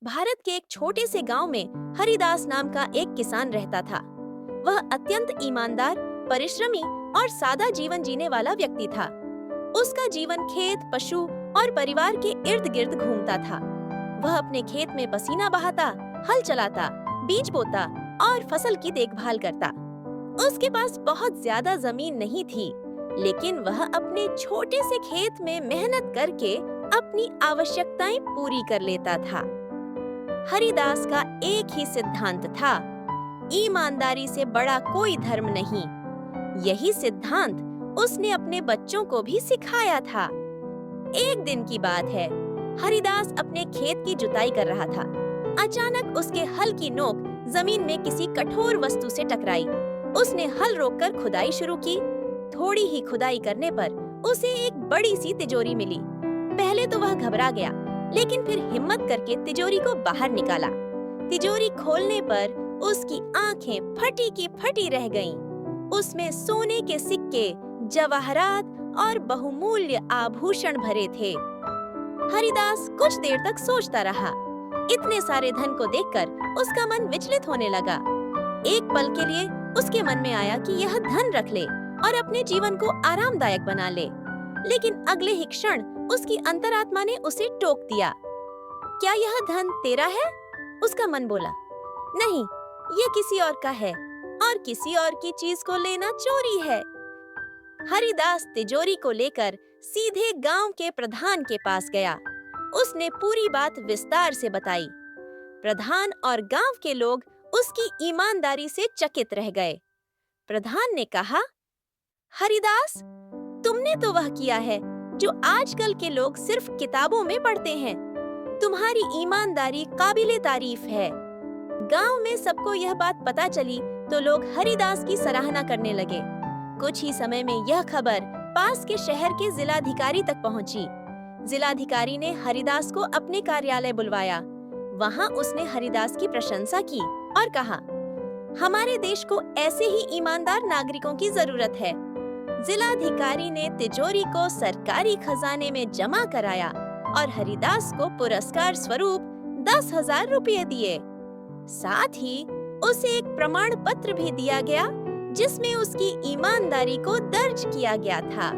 भारत के एक छोटे से गांव में हरिदास नाम का एक किसान रहता था। वह अत्यंत ईमानदार, परिश्रमी और सादा जीवन जीने वाला व्यक्ति था। उसका जीवन खेत, पशु और परिवार के इर्द गिर्द घूमता था। वह अपने खेत में पसीना बहाता, हल चलाता, बीज बोता और फसल की देखभाल करता। उसके पास बहुत ज्यादा जमीन नहीं थी, लेकिन वह अपने छोटे से खेत में मेहनत करके अपनी आवश्यकताएं पूरी कर लेता था। हरिदास का एक ही सिद्धांत था, ईमानदारी से बड़ा कोई धर्म नहीं। यही सिद्धांत उसने अपने बच्चों को भी सिखाया था। एक दिन की बात है, हरिदास अपने खेत की जुताई कर रहा था। अचानक उसके हल की नोक जमीन में किसी कठोर वस्तु से टकराई। उसने हल रोककर खुदाई शुरू की। थोड़ी ही खुदाई करने पर उसे एक बड़ी सी तिजोरी मिली। पहले तो वह घबरा गया, लेकिन फिर हिम्मत करके तिजोरी को बाहर निकाला। तिजोरी खोलने पर उसकी आंखें फटी की फटी रह गईं। उसमें सोने के सिक्के, जवाहरात और बहुमूल्य आभूषण भरे थे। हरिदास कुछ देर तक सोचता रहा। इतने सारे धन को देखकर उसका मन विचलित होने लगा। एक पल के लिए उसके मन में आया कि यह धन रख ले और अपने जीवन को आरामदायक बना ले, लेकिन अगले ही क्षण उसकी अंतरात्मा ने उसे टोक दिया। क्या यह धन तेरा है? उसका मन बोला। नहीं, ये किसी और का है और किसी और की चीज को लेना चोरी है। हरिदास तिजोरी को लेकर सीधे गांव के प्रधान के पास गया। उसने पूरी बात विस्तार से बताई। प्रधान और गांव के लोग उसकी ईमानदारी से चकित रह गए। प्रधान ने कहा, हरिदास, तुमने तो वह किया है जो आजकल के लोग सिर्फ किताबों में पढ़ते हैं। तुम्हारी ईमानदारी काबिले तारीफ है। गांव में सबको यह बात पता चली तो लोग हरिदास की सराहना करने लगे। कुछ ही समय में यह खबर पास के शहर के जिलाधिकारी तक पहुंची। जिलाधिकारी ने हरिदास को अपने कार्यालय बुलवाया। वहां उसने हरिदास की प्रशंसा की और कहा, हमारे देश को ऐसे ही ईमानदार नागरिकों की जरूरत है। जिलाधिकारी ने तिजोरी को सरकारी खजाने में जमा कराया और हरिदास को पुरस्कार स्वरूप 10,000 रुपये दिए। साथ ही उसे एक प्रमाण पत्र भी दिया गया, जिसमें उसकी ईमानदारी को दर्ज किया गया था।